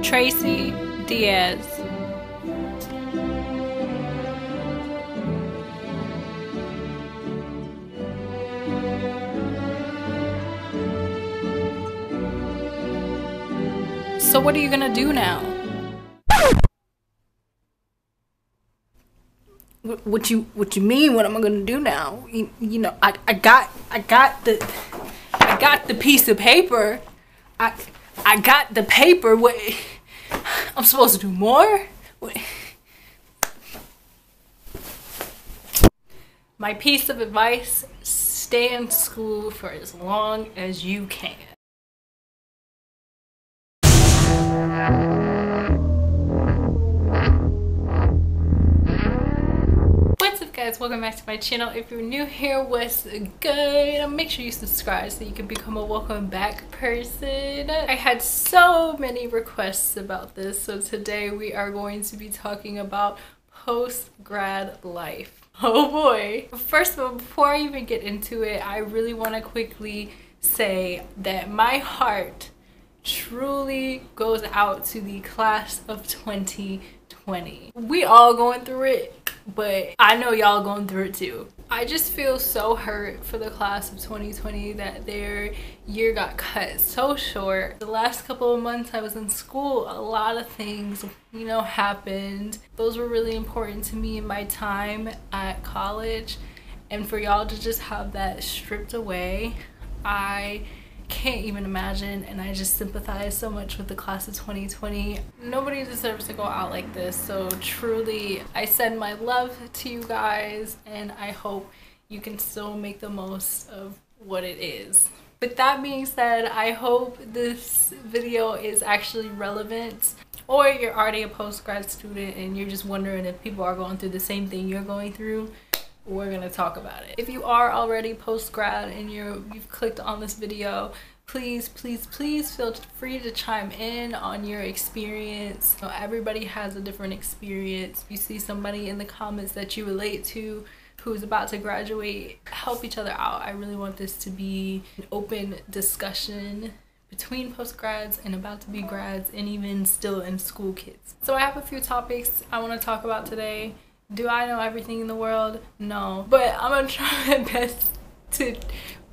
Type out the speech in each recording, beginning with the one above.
Tracy Diaz. So what are you gonna do now? What you mean? What am I gonna do now? You know, I got the piece of paper. I got the paper. What? I'm supposed to do more? What? My piece of advice: stay in school for as long as you can. What's up, guys? Welcome back to my channel. If you're new here, what's good? Make sure you subscribe so you can become a welcome back person. I had so many requests about this, so today we are going to be talking about post-grad life. Oh boy. First of all, before I even get into it, I really want to quickly say that my heart truly goes out to the class of 2020. We all going through it, but I know y'all going through it too. I just feel so hurt for the class of 2020 that their year got cut so short. The last couple of months I was in school, a lot of things, you know, happened. Those were really important to me in my time at college, and for y'all to just have that stripped away, I can't even imagine, and I just sympathize so much with the class of 2020. Nobody deserves to go out like this, so truly I send my love to you guys, and I hope you can still make the most of what it is. With that being said, I hope this video is actually relevant, or you're already a post-grad student and you're just wondering if people are going through the same thing you're going through. We're gonna talk about it. If you are already post-grad and you've clicked on this video, please feel free to chime in on your experience. You know, everybody has a different experience. If you see somebody in the comments that you relate to who's about to graduate, help each other out. I really want this to be an open discussion between post-grads and about to be grads, and even still in school kids. So I have a few topics I want to talk about today. Do I know everything in the world? No. But I'm gonna try my best to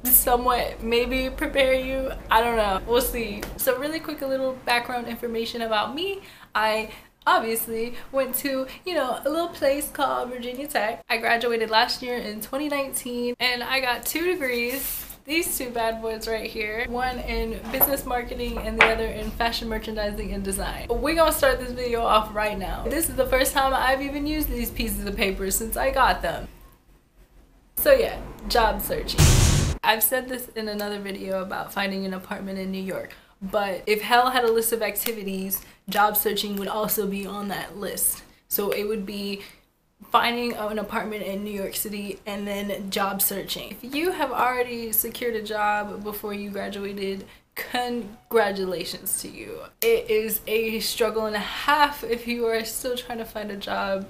somewhat maybe prepare you. I don't know. We'll see. So really quick, a little background information about me. I obviously went to, you know, a little place called Virginia Tech. I graduated last year in 2019, and I got 2 degrees. These 2 bad boys right here, one in business marketing and the other in fashion merchandising and design. We're gonna start this video off right now. This is the first time I've even used these pieces of paper since I got them. So yeah, job searching. I've said this in another video about finding an apartment in New York, but if hell had a list of activities, job searching would also be on that list. So it would be finding an apartment in New York City and then job searching. If you have already secured a job before you graduated, congratulations to you. It is a struggle and a half if you are still trying to find a job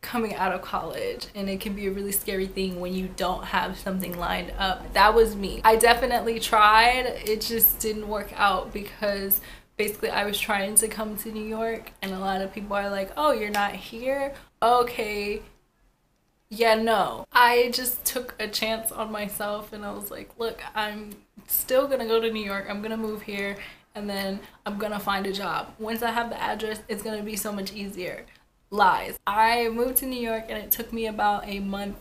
coming out of college, and it can be a really scary thing when you don't have something lined up. That was me. I definitely tried. It just didn't work out because basically I was trying to come to New York, and a lot of people are like, oh, you're not here? Okay, yeah, no. I just took a chance on myself, and I was like, look, I'm still gonna go to New York. I'm gonna move here, and then I'm gonna find a job. Once I have the address, it's gonna be so much easier. Lies. I moved to New York, and it took me about a month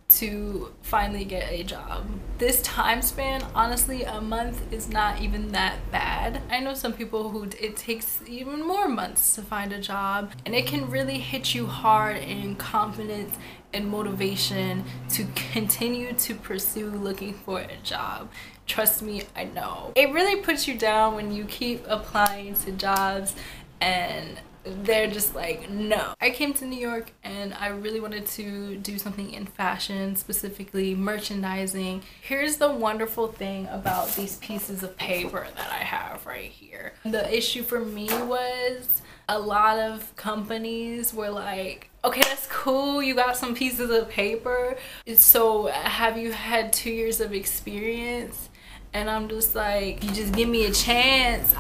to finally get a job. This time span, honestly, a month is not even that bad. I know some people who it takes even more months to find a job, and it can really hit you hard in confidence and motivation to continue to pursue looking for a job. Trust me, I know. It really puts you down when you keep applying to jobs and they're just like, no. I came to New York and I really wanted to do something in fashion, specifically merchandising. Here's the wonderful thing about these pieces of paper that I have right here. The issue for me was a lot of companies were like, okay, that's cool, you got some pieces of paper, so have you had 2 years of experience? And I'm just like, you just give me a chance.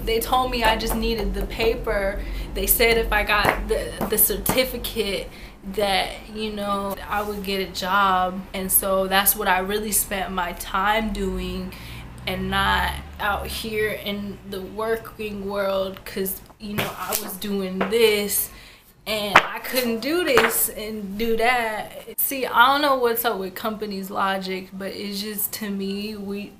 They told me I just needed the paper. They said if I got the certificate that, you know, I would get a job. And so that's what I really spent my time doing, and not out here in the working world, because, you know, I was doing this and I couldn't do this and do that. See, I don't know what's up with companies' logic, but it's just, to me,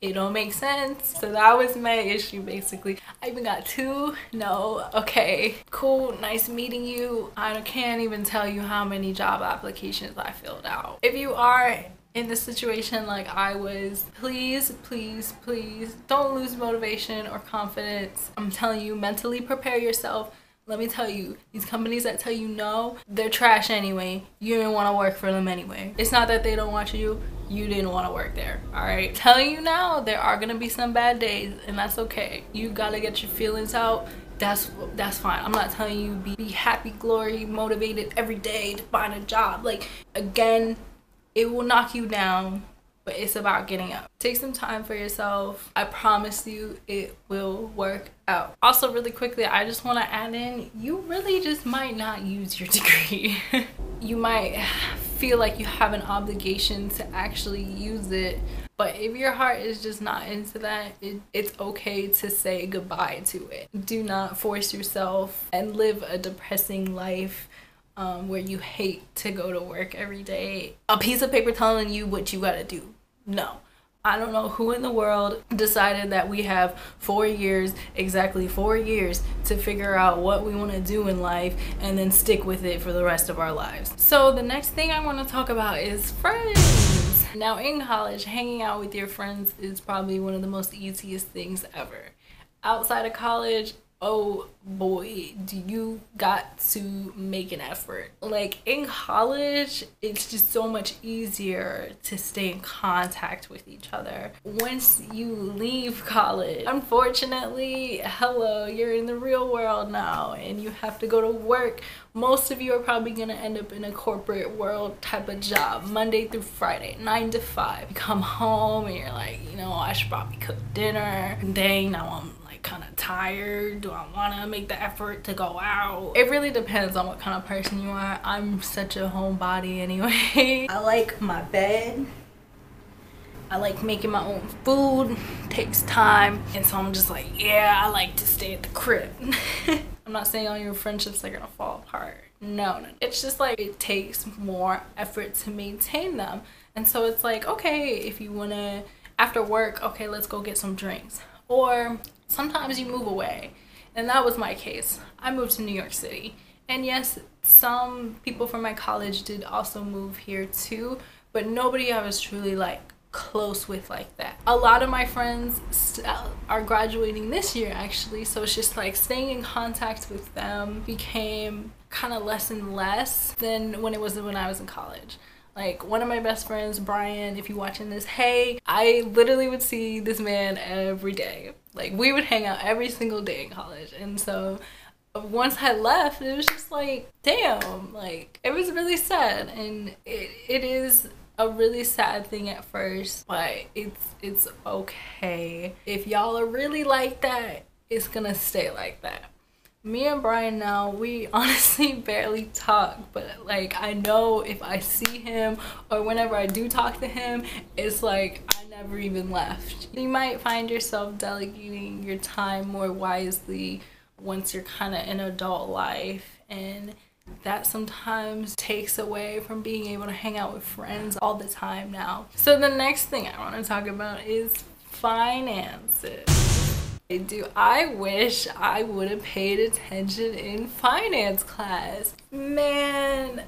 it don't make sense. So that was my issue, basically. I even got 2 no. Okay, cool, nice meeting you. I can't even tell you how many job applications I filled out. If you are in this situation like I was, please, please, please don't lose motivation or confidence. I'm telling you, mentally prepare yourself. Let me tell you, these companies that tell you no, they're trash anyway. You didn't want to work for them anyway. It's not that they don't want you, you didn't want to work there, all right? Telling you now, there are gonna be some bad days, and that's okay. You gotta get your feelings out. That's fine. I'm not telling you be happy, glory, motivated every day to find a job. Like, again, it will knock you down, but it's about getting up. Take some time for yourself. I promise you it will work out. Also, really quickly, I just want to add in, you really just might not use your degree. You might feel like you have an obligation to actually use it, but if your heart is just not into that, it's okay to say goodbye to it. Do not force yourself and live a depressing life where you hate to go to work every day. A piece of paper telling you what you gotta do. No. I don't know who in the world decided that we have 4 years, exactly 4 years, to figure out what we want to do in life and then stick with it for the rest of our lives. So the next thing I want to talk about is friends. Now, in college, hanging out with your friends is probably one of the most easiest things ever. Outside of college, oh boy, do you got to make an effort. Like, in college, it's just so much easier to stay in contact with each other. Once you leave college, unfortunately, hello, you're in the real world now and you have to go to work. Most of you are probably gonna end up in a corporate world type of job, Monday through Friday, 9 to 5. You come home and you're like, you know, I should probably cook dinner. And dang, now I'm kind of tired. Do I want to make the effort to go out? It really depends on what kind of person you are. I'm such a homebody anyway. I like my bed. I like making my own food. It takes time, and so I'm just like, yeah, I like to stay at the crib. I'm not saying all your friendships are gonna fall apart. No. It's just like, it takes more effort to maintain them. And so it's like, okay, if you wanna, after work, okay, let's go get some drinks. Or sometimes you move away, and that was my case. I moved to New York City, and yes, some people from my college did also move here too, but nobody I was truly like close with like that. A lot of my friends are graduating this year actually, so it's just like staying in contact with them became kind of less and less than when I was in college. Like, one of my best friends, Brian, if you're watching this, hey, I literally would see this man every day. Like, we would hang out every single day in college. And so once I left, it was just like, damn, like, it was really sad. And it is a really sad thing at first, but it's okay. If y'all are really like that, it's gonna stay like that. Me and Brian now, we honestly barely talk, but like, I know if I see him or whenever I do talk to him, it's like I never even left. You might find yourself delegating your time more wisely once you're kind of in adult life, and that sometimes takes away from being able to hang out with friends all the time now. So the next thing I want to talk about is finances. I wish I would have paid attention in finance class. Man,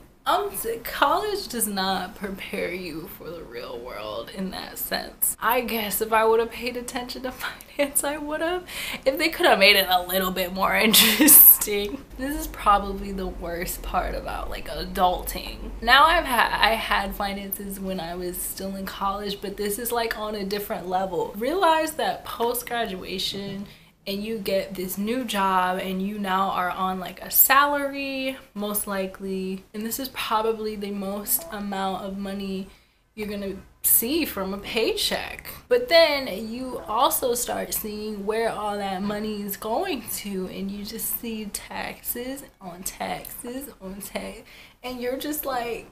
college does not prepare you for the real world in that sense. I guess if I would have paid attention to finance, I would have. If they could have made it a little bit more interesting. This is probably the worst part about like adulting. Now I had finances when I was still in college, but this is like on a different level. Realize that post-graduation, and you get this new job and you now are on like a salary, most likely, and this is probably the most amount of money you're gonna see from a paycheck. But then you also start seeing where all that money is going to, and you just see taxes on taxes on tax, and you're just like,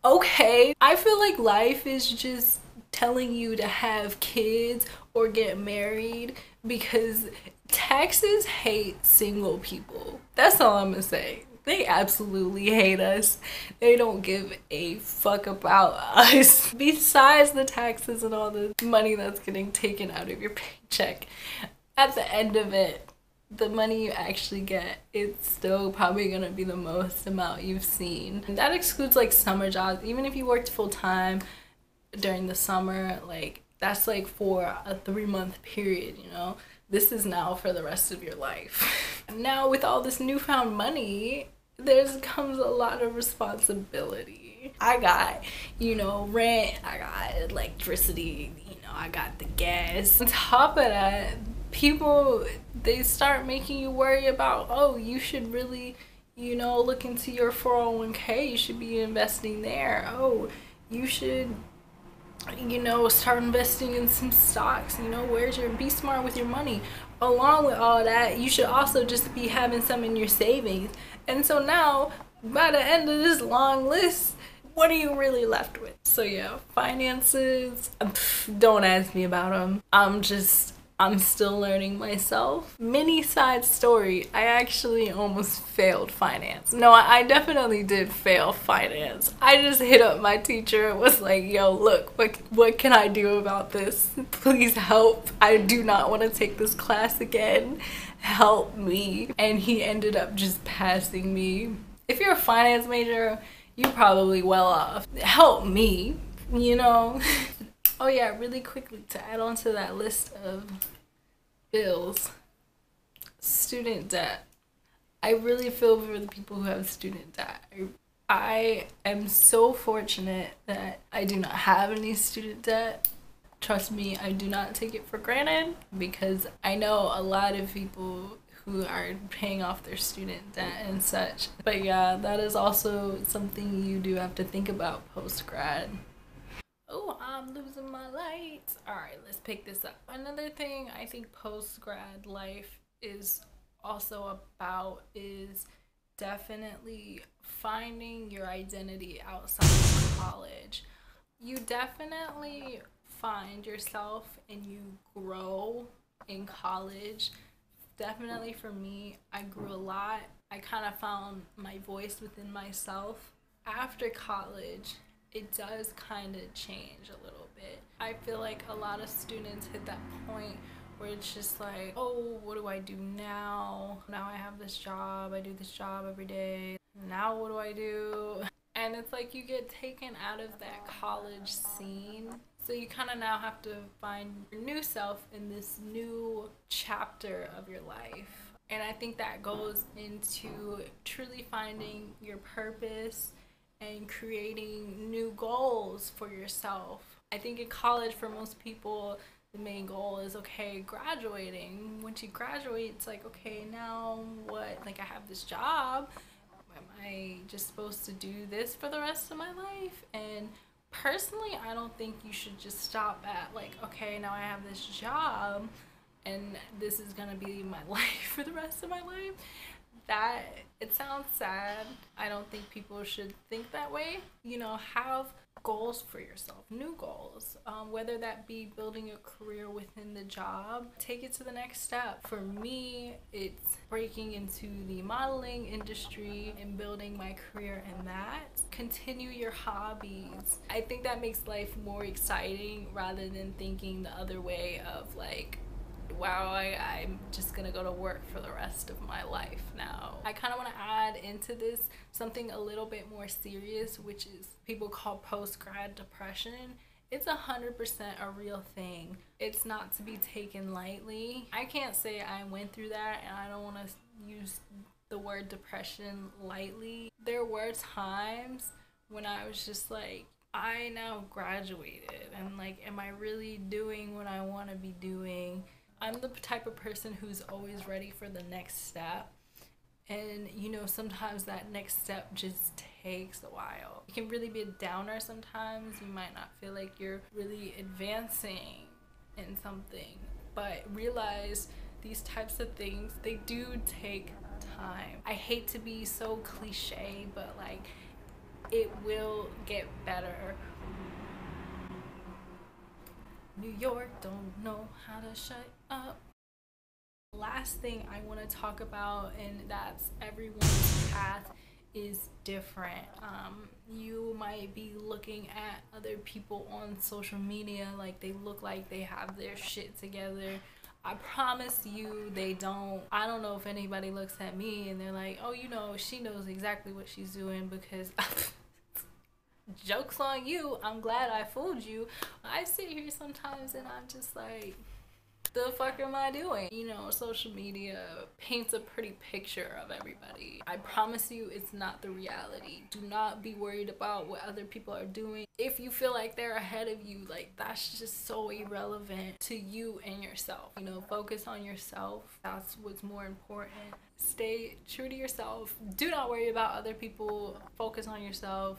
okay. I feel like life is just telling you to have kids or get married because taxes hate single people. That's all I'm gonna say. They absolutely hate us. They don't give a fuck about us. Besides the taxes and all the money that's getting taken out of your paycheck, at the end of it, the money you actually get, it's still probably gonna be the most amount you've seen. And that excludes like summer jobs. Even if you worked full time during the summer, like that's like for a 3-month period, you know? This is now for the rest of your life. Now with all this newfound money, there comes a lot of responsibility. I got, you know, rent, I got electricity, you know, I got the gas. On top of that, people, they start making you worry about, oh, you should really, you know, look into your 401k, you should be investing there. Oh, you should, you know, start investing in some stocks, you know, be smart with your money. Along with all that, you should also just be having some in your savings. And so now, by the end of this long list, what are you really left with? So yeah, finances, don't ask me about them. I'm still learning myself. Mini side story, I actually almost failed finance. No, I definitely did fail finance. I just hit up my teacher and was like, yo, look, what can I do about this? Please help. I do not want to take this class again. Help me. And he ended up just passing me. If you're a finance major, you're probably well off. Help me, you know? Oh yeah, really quickly to add on to that list of bills, student debt. I really feel for the people who have student debt. I am so fortunate that I do not have any student debt. Trust me, I do not take it for granted because I know a lot of people who are paying off their student debt and such. But yeah, that is also something you do have to think about post-grad. Oh, I'm losing my lights. All right, let's pick this up. Another thing I think post-grad life is also about is definitely finding your identity outside of college. You definitely find yourself and you grow in college. Definitely for me, I grew a lot. I kind of found my voice within myself. After college, it does kind of change a little bit. I feel like a lot of students hit that point where it's just like, oh, what do I do now? Now I have this job, I do this job every day. Now what do I do? And it's like you get taken out of that college scene. So you kind of now have to find your new self in this new chapter of your life. And I think that goes into truly finding your purpose and creating new goals for yourself. I think in college, for most people, the main goal is, okay, graduating. Once you graduate, it's like, okay, now what? Like, I have this job. Am I just supposed to do this for the rest of my life? And personally, I don't think you should just stop at, like, okay, now I have this job and this is gonna be my life for the rest of my life. That, it sounds sad. I don't think people should think that way. You know, have goals for yourself, new goals, whether that be building a career within the job. Take it to the next step. For me, it's breaking into the modeling industry and building my career in that. Continue your hobbies. I think that makes life more exciting rather than thinking the other way of like, wow, I'm just gonna go to work for the rest of my life now. I kind of want to add into this something a little bit more serious, which is people call post-grad depression. It's 100% a real thing. It's not to be taken lightly. I can't say I went through that, and I don't want to use the word depression lightly. There were times when I was just like, I now graduated, and like, am I really doing what I want to be doing? I'm the type of person who's always ready for the next step. And you know, sometimes that next step just takes a while. It can really be a downer sometimes. You might not feel like you're really advancing in something, but realize these types of things, they do take time. I hate to be so cliche, but like, it will get better. New York don't know how to shut up. Last thing I want to talk about, and that's everyone's path is different. You might be looking at other people on social media like they look like they have their shit together. I promise you they don't. I don't know if anybody looks at me and they're like, oh, you know, she knows exactly what she's doing, because joke's on you. I'm glad I fooled you. I sit here sometimes and I'm just like, the fuck am I doing? You know, social media paints a pretty picture of everybody. I promise you it's not the reality. Do not be worried about what other people are doing. If you feel like they're ahead of you, like, that's just so irrelevant to you and yourself. You know, focus on yourself. That's what's more important. Stay true to yourself. Do not worry about other people. Focus on yourself.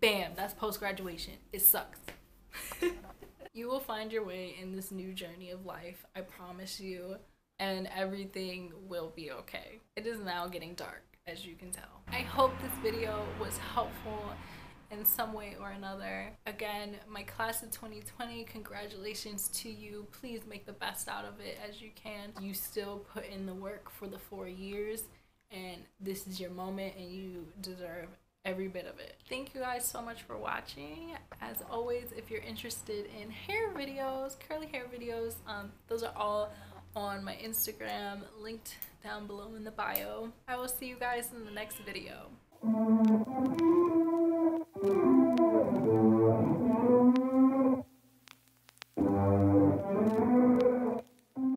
Bam, that's post-graduation. It sucks. You will find your way in this new journey of life, I promise you, and everything will be okay. It is now getting dark, as you can tell. I hope this video was helpful in some way or another. Again, my class of 2020, congratulations to you. Please make the best out of it as you can. You still put in the work for the 4 years, and this is your moment, and you deserve every bit of it. Thank you guys so much for watching. As always, if you're interested in hair videos, curly hair videos, those are all on my Instagram, linked down below in the bio. I will see you guys in the next video.